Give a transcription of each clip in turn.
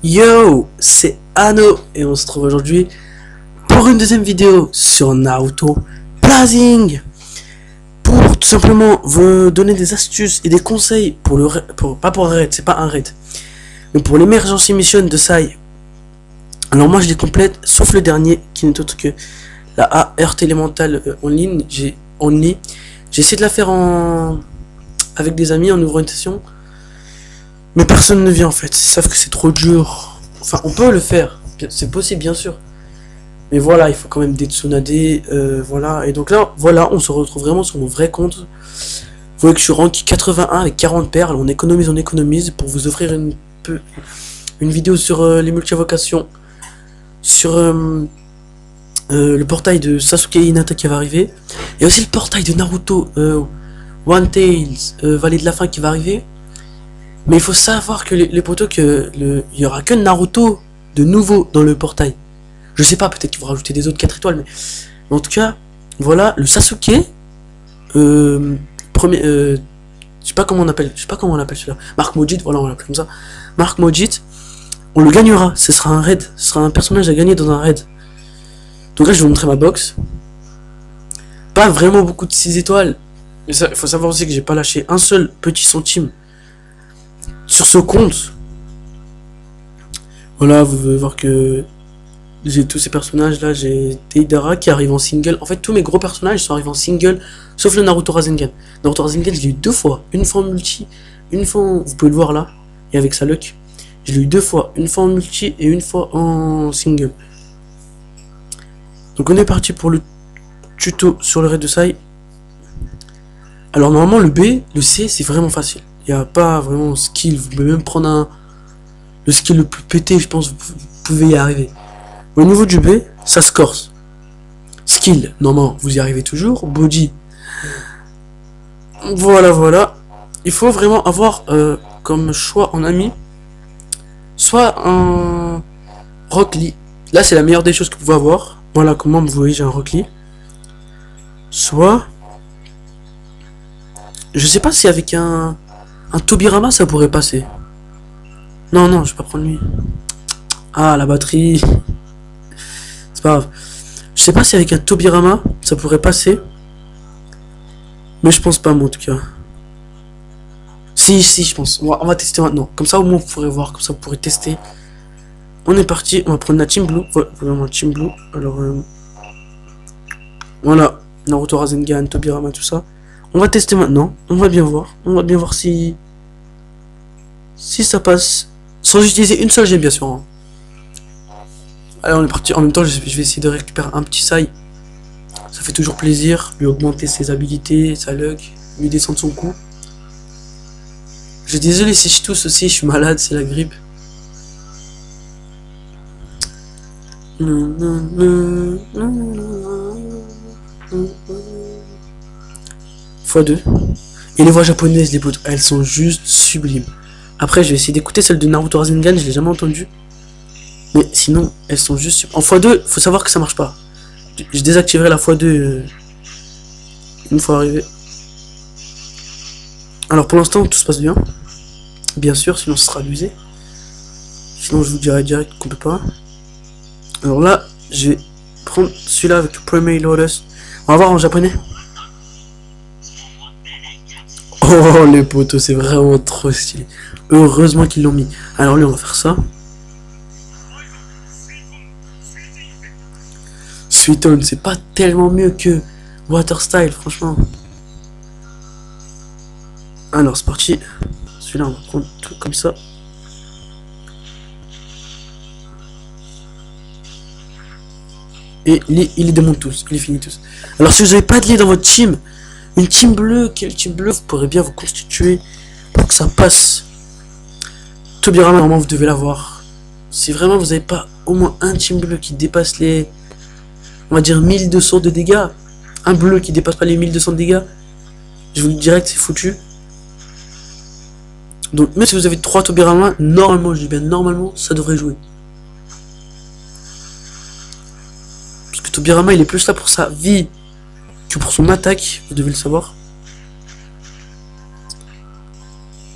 Yo, c'est Anno et on se trouve aujourd'hui pour une deuxième vidéo sur Naruto Blazing, pour tout simplement vous donner des astuces et des conseils pour le pas pour un raid, c'est pas un raid, mais pour l'émergency mission de Sai. Alors moi je les complète sauf le dernier qui n'est autre que la ART élémentale en ligne. J'ai essayé de la faire avec des amis en ouvrant une session. Mais personne ne vient en fait, ils savent que c'est trop dur. Enfin, on peut le faire, c'est possible bien sûr. Mais voilà, il faut quand même des Tsunade, voilà. Et donc là, voilà, on se retrouve vraiment sur mon vrai compte. Vous voyez que je suis rank 81 avec 40 perles, on économise pour vous offrir une vidéo sur les multi-invocations. Sur le portail de Sasuke et Hinata qui va arriver. Et aussi le portail de Naruto, One Tails, Vallée de la Fin qui va arriver. Mais il faut savoir que les potos, il y aura que Naruto de nouveau dans le portail. Je sais pas, peut-être qu'ils vont rajouter des autres 4 étoiles, mais en tout cas, voilà, le Sasuke, premier, je sais pas comment on appelle celui-là. Mark Mojit, voilà, on l'appelle comme ça. Mark Mojit, on le gagnera, ce sera un raid, ce sera un personnage à gagner dans un raid. Donc là, je vais vous montrer ma box. Pas vraiment beaucoup de 6 étoiles. Mais il faut savoir aussi que j'ai pas lâché un seul petit centime sur ce compte. Voilà, vous pouvez voir que j'ai tous ces personnages là. J'ai Deidara qui arrive en single. En fait, tous mes gros personnages sont arrivés en single, sauf le Naruto Rasengan. Naruto Rasengan, je l'ai eu 2 fois. Une fois en multi, une fois vous pouvez le voir là, et avec sa luck. Je l'ai eu 2 fois, une fois en multi et une fois en single. Donc on est parti pour le tuto sur le raid de Sai. Alors normalement le B, le C c'est vraiment facile. Il n'y a pas vraiment skill, vous pouvez même prendre le skill le plus pété, je pense, vous pouvez y arriver. Au niveau du B, ça se corse. Skill, normalement, vous y arrivez toujours. Body, voilà. Il faut vraiment avoir comme choix en ami, soit un Rock Lee. Là, c'est la meilleure des choses que vous pouvez avoir. Voilà comment vous voyez, j'ai un Rock Lee. Soit, je sais pas si avec un Tobirama ça pourrait passer. Non, je vais pas prendre lui. Ah, la batterie. C'est pas grave. Je sais pas si avec un Tobirama ça pourrait passer. Mais je pense pas, moi en tout cas. Si, je pense. On va tester maintenant. Comme ça, au moins, vous pourrez voir. Comme ça, vous pourrez tester. On est parti. On va prendre la Team Blue. Vraiment, Team Blue. Alors, voilà. Naruto Rasengan, Tobirama, tout ça. On va tester maintenant. On va bien voir. On va bien voir si ça passe. Sans utiliser une seule gemme, bien sûr. Hein. Allez, on est parti. En même temps, je vais essayer de récupérer un petit Sai. Ça fait toujours plaisir. Lui augmenter ses habilités, sa luck. Lui descendre son coup. Je suis désolé si je tousse aussi. Je suis malade, c'est la grippe. x2. Et les voix japonaises, les potes, elles sont juste sublimes. Après, je vais essayer d'écouter celle de Naruto Rasengan, je l'ai jamais entendue. Mais sinon, elles sont juste sublimes. En x2, faut savoir que ça marche pas. Je désactiverai la x2 une fois arrivé. Alors pour l'instant, tout se passe bien. Bien sûr, sinon ce sera abusé. Sinon, je vous dirai direct qu'on peut pas. Alors là, je vais prendre celui-là avec Primary Lotus. On va voir en japonais. Oh les potos, c'est vraiment trop stylé. Heureusement qu'ils l'ont mis. Alors lui, on va faire ça. Suiton, c'est pas tellement mieux que Water Style, franchement. Alors c'est parti. Celui-là, on va prendre tout comme ça. Et il les démonte tous, il les finit tous. Alors si vous n'avez pas de lait dans votre team, une team bleue, quelle team bleue vous pourrez bien vous constituer pour que ça passe. Tobirama, normalement vous devez l'avoir. Si vraiment vous n'avez pas au moins un team bleu qui dépasse les, on va dire 1200 de dégâts, un bleu qui dépasse pas les 1200 de dégâts, je vous le dirais que c'est foutu. Donc même si vous avez 3 Tobirama, normalement, je dis bien normalement, ça devrait jouer. Parce que Tobirama il est plus là pour sa vie que pour son attaque, vous devez le savoir.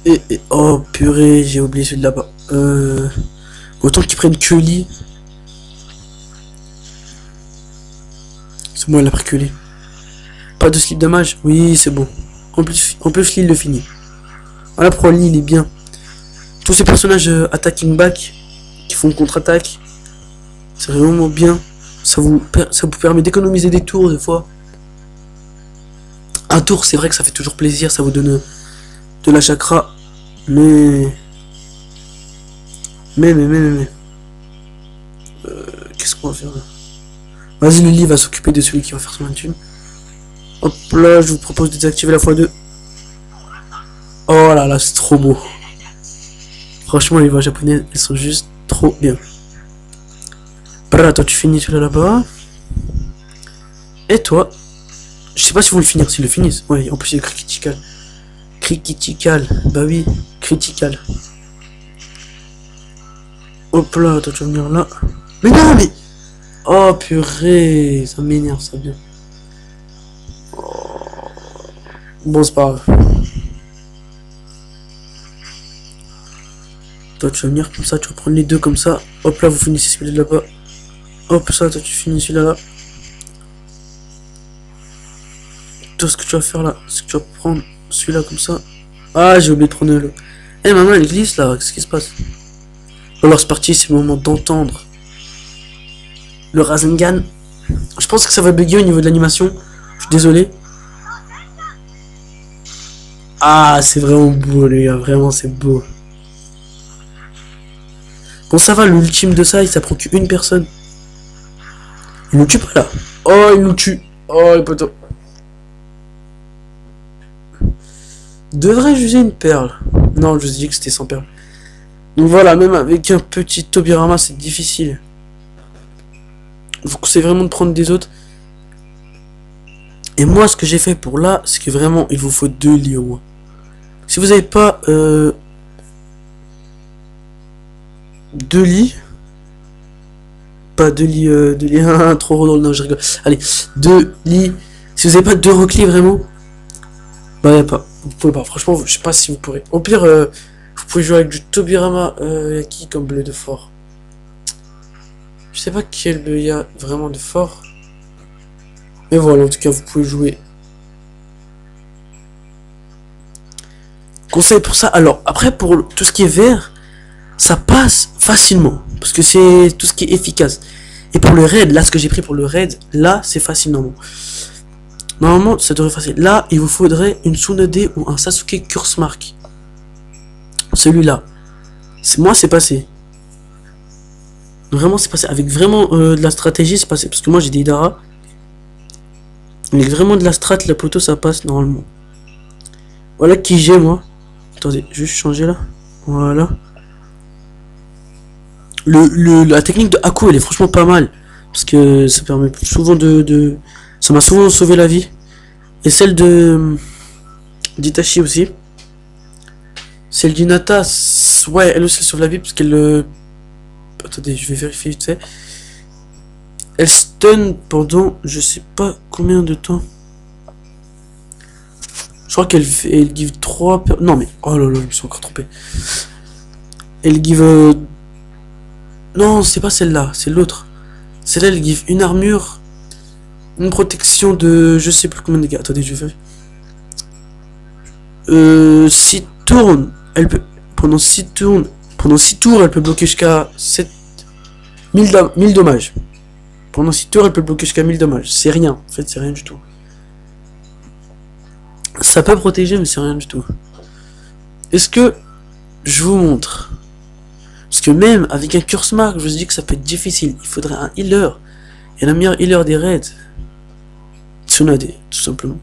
Et oh purée, j'ai oublié celui de là-bas. Autant qu'ils prennent que lit. C'est bon, elle a pris que lit. Pas de slip de mage. Oui, c'est bon. En plus, Lee le finit. Voilà pourquoi Lee il est bien. Tous ces personnages attacking back qui font contre-attaque, c'est vraiment bien. Ça vous permet d'économiser des tours des fois. Un tour, c'est vrai que ça fait toujours plaisir, ça vous donne de la chakra, mais qu'est-ce qu'on va faire là? Vas-y, le lit va s'occuper de celui qui va faire son thune. Hop là, je vous propose de désactiver la x2. Oh là là, c'est trop beau. Franchement, les voix japonaises, elles sont juste trop bien. Brrr, toi tu finis celui-là là-bas. Et toi, je sais pas si vont le finir, s'ils le finissent. Ouais, en plus il est critical. Critical, bah oui, critical. Hop là, toi tu vas venir là. Mais non, mais... Oh purée, ça m'énerve ça bien. Bon, c'est pas grave. Toi tu vas venir comme ça, tu vas prendre les deux comme ça. Hop là, vous finissez celui-là là-bas. Hop ça, toi tu finis celui-là là. Tout ce que tu vas faire là, c'est que tu vas prendre celui-là comme ça. Ah, j'ai oublié de prendre le... Eh maman, elle glisse là, qu'est-ce qui se passe? Alors c'est parti, c'est le moment d'entendre le Rasengan. Je pense que ça va bugger au niveau de l'animation. Je suis désolé. Ah, c'est vraiment beau les gars, vraiment c'est beau. Bon ça va, l'ultime de ça, ça prend qu'une personne. Il nous tue pas là. Oh, il nous tue. Oh les potos. Devrais-je user une perle? Non, je vous ai dit que c'était sans perle. Donc voilà, même avec un petit Tobirama, c'est difficile. Je vous conseille vraiment de prendre des autres. Et moi, ce que j'ai fait pour là, c'est que vraiment, il vous faut 2 lits au moins. Si vous n'avez pas 2 lits, pas 2 lits, 2 lits, trop drôle, non, je rigole. Allez, 2 lits. Si vous n'avez pas 2 reclés vraiment, bah y a pas. Vous pouvez pas. Franchement, je sais pas si vous pourrez. Au pire, vous pouvez jouer avec du Tobirama. Y a qui comme bleu de fort? Je sais pas quel bleu il y a vraiment de fort. Mais voilà, en tout cas, vous pouvez jouer. Conseil pour ça. Alors, après, pour tout ce qui est vert, ça passe facilement. Parce que c'est tout ce qui est efficace. Et pour le raid, là, ce que j'ai pris pour le raid, là, c'est facile normalement. Normalement, ça devrait être facile. Là, il vous faudrait une Tsunade ou un Sasuke Curse Mark. Celui-là. Moi, c'est passé. Vraiment, c'est passé. Avec vraiment de la stratégie, c'est passé. Parce que moi, j'ai des Hidara. Avec vraiment de la strat, la poteau, ça passe normalement. Voilà qui j'ai, moi. Attendez, juste changer là. Voilà. La technique de Haku, elle est franchement pas mal. Parce que ça permet souvent ça m'a souvent sauvé la vie. Et celle d'Itachi aussi. Celle d'Hinata, ouais, elle aussi sauve la vie parce qu'elle... Attendez, je vais vérifier vite fait. Elle stun pendant je sais pas combien de temps. Je crois qu'elle give 3... Non mais... Oh là là, je me suis encore trompé. Elle give... Non, c'est pas celle-là, c'est l'autre. Celle-là, elle give une armure... Une protection de... Je sais plus combien de dégâts. Attendez, je vais faire... 6 tours... Elle peut... Pendant 6 tours... Pendant 6 tours, elle peut bloquer jusqu'à 1000 dommages. Pendant 6 tours, elle peut bloquer jusqu'à 1000 dommages. C'est rien, en fait, c'est rien du tout. Ça peut protéger, mais c'est rien du tout. Est-ce que je vous montre? Parce que même avec un curse mark, je vous dis que ça peut être difficile. Il faudrait un healer. Et la meilleure healer des raids, Tsunade, tout simplement.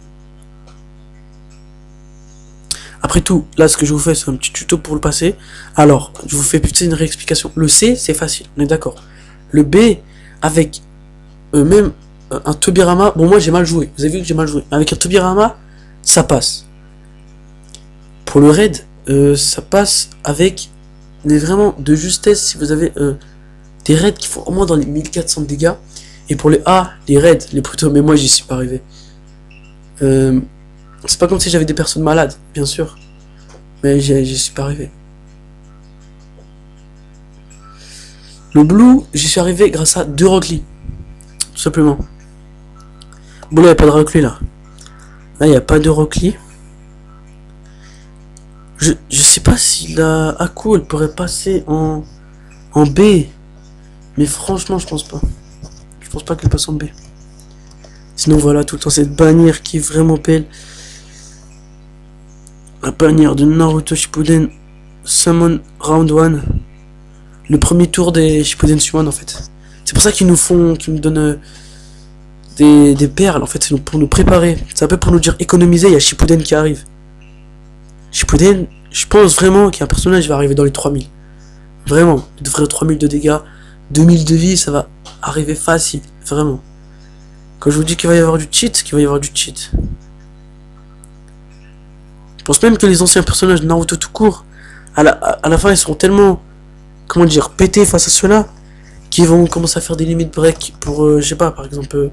Après tout, là, ce que je vous fais, c'est un petit tuto pour le passer. Alors, je vous fais peut-être une réexplication. Le C, c'est facile, on est d'accord. Le B, avec même un Tobirama, bon, moi, j'ai mal joué. Vous avez vu que j'ai mal joué. Avec un Tobirama, ça passe. Pour le raid, ça passe avec vraiment de justesse si vous avez des raids qui font au moins dans les 1400 de dégâts. Et pour les A, les raids, les plutôt, mais moi j'y suis pas arrivé. C'est pas comme si j'avais des personnes malades, bien sûr. Mais j'y suis pas arrivé. Le blue, j'y suis arrivé grâce à 2 Rock Lee. Tout simplement. Bon, là, il n'y a pas de Rock Lee, là. Là, il n'y a pas de Rock Lee. Je sais pas si la Aku, elle pourrait passer en B. Mais franchement, je pense pas. Je pense pas qu'elle passe en B. Sinon, voilà, tout le temps, cette bannière qui est vraiment belle. La bannière de Naruto Shippuden Summon Round 1. Le premier tour des Shippuden Summon, en fait. C'est pour ça qu'ils nous donnent des perles, en fait. C'est pour nous préparer. C'est un peu pour nous dire économiser. Il y a Shippuden qui arrive. Shippuden, je pense vraiment qu'un personnage va arriver dans les 3000. Vraiment. Il devrait 3000 de dégâts. 2000 de vie, ça va arriver facile. Vraiment. Quand je vous dis qu'il va y avoir du cheat, qu'il va y avoir du cheat. Je pense même que les anciens personnages de Naruto tout court, à la fin, ils seront tellement, comment dire, pétés face à ceux-là, qu'ils vont commencer à faire des limites break pour, je sais pas, par exemple,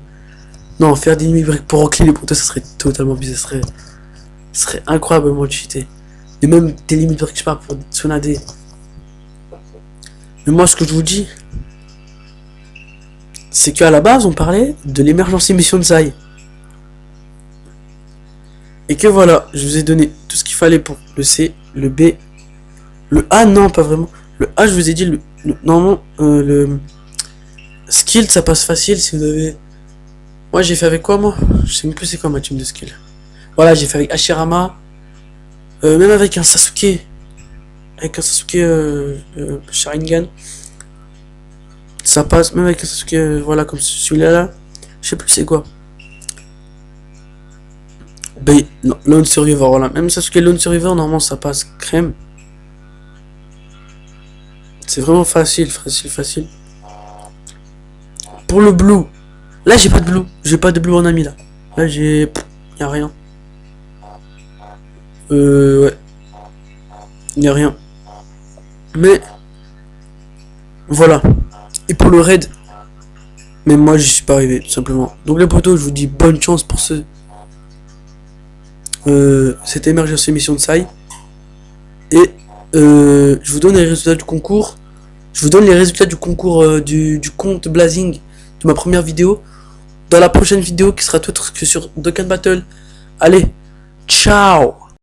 non, faire des limites break pour Rock Lee, les potos, ça serait totalement bizarre, ça serait incroyablement cheaté. Et même des limites break, je sais pas, pour Tsunade. Mais moi, ce que je vous dis, c'est qu'à la base, on parlait de l'émergence émission de Zai. Et que voilà, je vous ai donné tout ce qu'il fallait pour le C, le B, le A, non, pas vraiment. Le A, je vous ai dit, normalement, le skill, ça passe facile si vous avez... Moi, j'ai fait avec quoi, moi? Je sais même plus c'est quoi ma team de skill. Voilà, j'ai fait avec Hashirama, même avec un Sasuke. Avec un Sasuke Sharingan. Ça passe, même avec un Sasuke, voilà, comme celui-là, là. Je sais plus c'est quoi. Ben, Lone Survivor, voilà. Même Sasuke Lone Survivor, normalement, ça passe crème. C'est vraiment facile, facile. Pour le blue, là, j'ai pas de blue. J'ai pas de blue en ami, là. Là, j'ai... Y'a rien. Ouais. Y'a rien. Mais... Voilà. Et pour le raid, même moi, j'y suis pas arrivé, tout simplement. Donc, les potos, je vous dis bonne chance pour cette émergence émission de Sai. Et je vous donne les résultats du concours. Je vous donne les résultats du concours du compte Blazing de ma première vidéo dans la prochaine vidéo qui sera tout autre que sur Dokkan Battle. Allez, ciao.